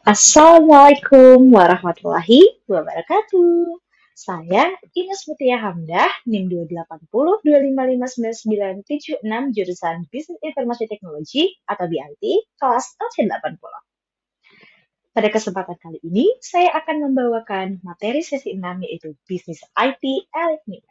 Assalamualaikum warahmatullahi wabarakatuh. Saya Ines Mutia Hamdah, NIM 28025597976 jurusan Bisnis Informasi Teknologi atau BIT, kelas LC80. Pada kesempatan kali ini, saya akan membawakan materi sesi 6 yaitu Bisnis IT Elektronik.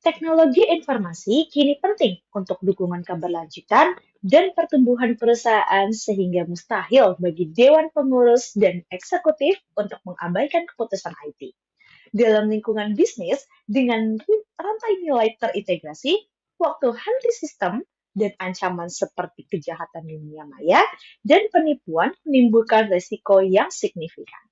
Teknologi informasi kini penting untuk dukungan keberlanjutan dan pertumbuhan perusahaan sehingga mustahil bagi dewan pengurus dan eksekutif untuk mengabaikan keputusan IT. Dalam lingkungan bisnis, dengan rantai nilai terintegrasi, waktu henti sistem, dan ancaman seperti kejahatan dunia maya dan penipuan menimbulkan risiko yang signifikan.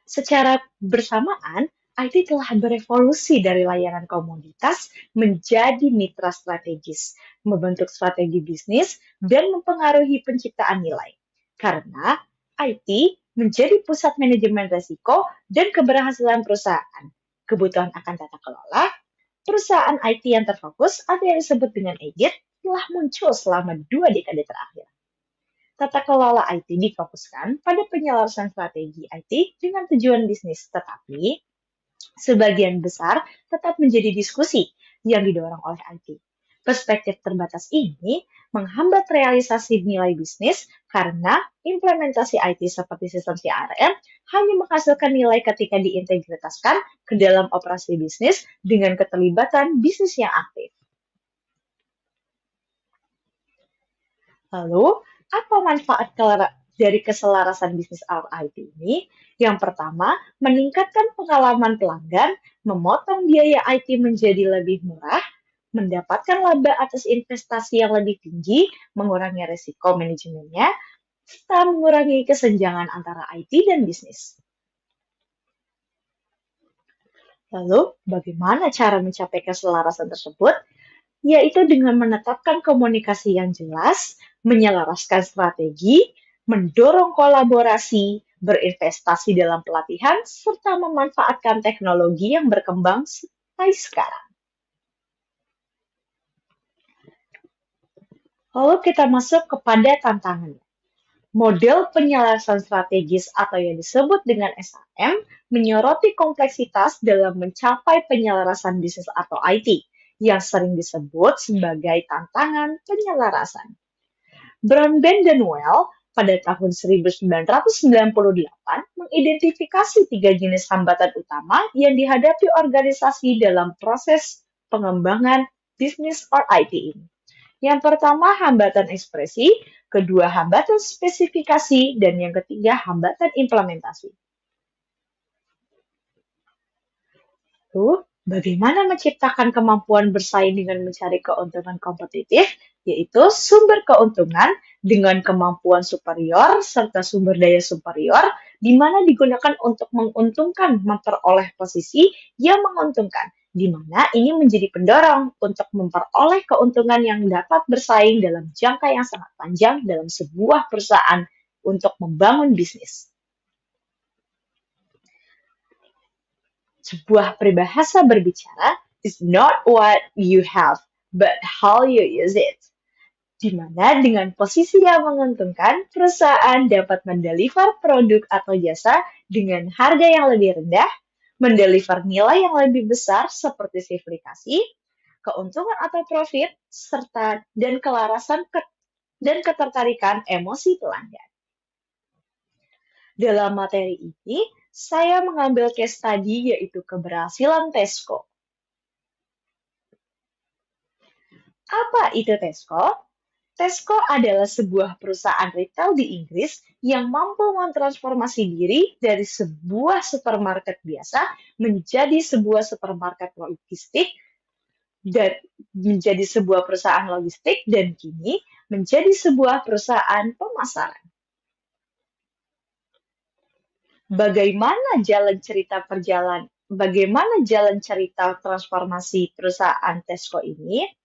Secara bersamaan, IT telah berevolusi dari layanan komoditas menjadi mitra strategis, membentuk strategi bisnis, dan mempengaruhi penciptaan nilai. Karena IT menjadi pusat manajemen risiko dan keberhasilan perusahaan. Kebutuhan akan tata kelola, perusahaan IT yang terfokus atau yang disebut dengan EGIT telah muncul selama 2 dekade terakhir. Tata kelola IT difokuskan pada penyelarasan strategi IT dengan tujuan bisnis, tetapi sebagian besar tetap menjadi diskusi yang didorong oleh IT. Perspektif terbatas ini menghambat realisasi nilai bisnis karena implementasi IT seperti sistem CRM hanya menghasilkan nilai ketika diintegrasikan ke dalam operasi bisnis dengan keterlibatan bisnis yang aktif. Lalu, apa manfaat dari keselarasan bisnis IT ini? Yang pertama, meningkatkan pengalaman pelanggan, memotong biaya IT menjadi lebih murah, mendapatkan laba atas investasi yang lebih tinggi, mengurangi risiko manajemennya, serta mengurangi kesenjangan antara IT dan bisnis. Lalu, bagaimana cara mencapai keselarasan tersebut? Yaitu dengan menetapkan komunikasi yang jelas, menyelaraskan strategi, mendorong kolaborasi, berinvestasi dalam pelatihan, serta memanfaatkan teknologi yang berkembang sampai sekarang. Lalu kita masuk kepada tantangannya. Model penyelarasan strategis atau yang disebut dengan SAM menyoroti kompleksitas dalam mencapai penyelarasan bisnis atau IT yang sering disebut sebagai tantangan penyelarasan. Brownback dan Well pada tahun 1998 mengidentifikasi 3 jenis hambatan utama yang dihadapi organisasi dalam proses pengembangan bisnis or IT ini. Yang pertama, hambatan ekspresi, kedua, hambatan spesifikasi, dan yang ketiga, hambatan implementasi. Lalu, bagaimana menciptakan kemampuan bersaing dengan mencari keuntungan kompetitif, yaitu sumber keuntungan dengan kemampuan superior serta sumber daya superior, di mana digunakan untuk menguntungkan memperoleh posisi yang menguntungkan, di mana ini menjadi pendorong untuk memperoleh keuntungan yang dapat bersaing dalam jangka yang sangat panjang dalam sebuah perusahaan untuk membangun bisnis. Sebuah peribahasa berbicara is not what you have, but how you use it. Di mana dengan posisi yang menguntungkan, perusahaan dapat mendeliver produk atau jasa dengan harga yang lebih rendah, mendeliver nilai yang lebih besar seperti simplifikasi, keuntungan atau profit, serta dan kelarasan dan ketertarikan emosi pelanggan. Dalam materi ini, saya mengambil case study yaitu keberhasilan Tesco. Apa itu Tesco? Tesco adalah sebuah perusahaan retail di Inggris yang mampu mentransformasi diri dari sebuah supermarket biasa menjadi sebuah supermarket logistik dan menjadi sebuah perusahaan logistik dan kini menjadi sebuah perusahaan pemasaran. Bagaimana jalan cerita transformasi perusahaan Tesco ini?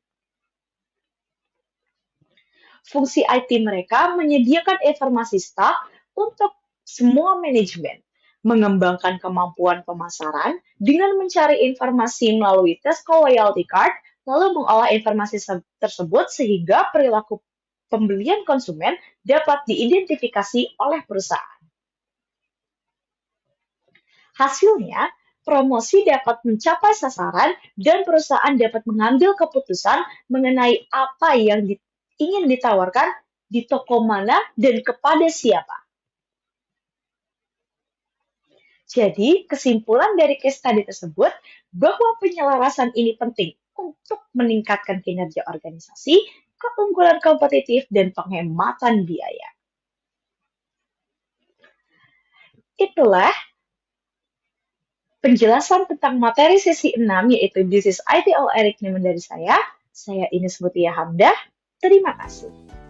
Fungsi IT mereka menyediakan informasi stok untuk semua manajemen, mengembangkan kemampuan pemasaran dengan mencari informasi melalui Tesco Loyalty Card, lalu mengolah informasi tersebut sehingga perilaku pembelian konsumen dapat diidentifikasi oleh perusahaan. Hasilnya, promosi dapat mencapai sasaran dan perusahaan dapat mengambil keputusan mengenai apa yang ingin ditawarkan di toko mana dan kepada siapa. Jadi, kesimpulan dari case study tersebut bahwa penyelarasan ini penting untuk meningkatkan kinerja organisasi, keunggulan kompetitif, dan penghematan biaya. Itulah penjelasan tentang materi sesi 6, yaitu This is IT All Eric Newman dari saya. Saya Ines Mutia Hamdah. Terima kasih.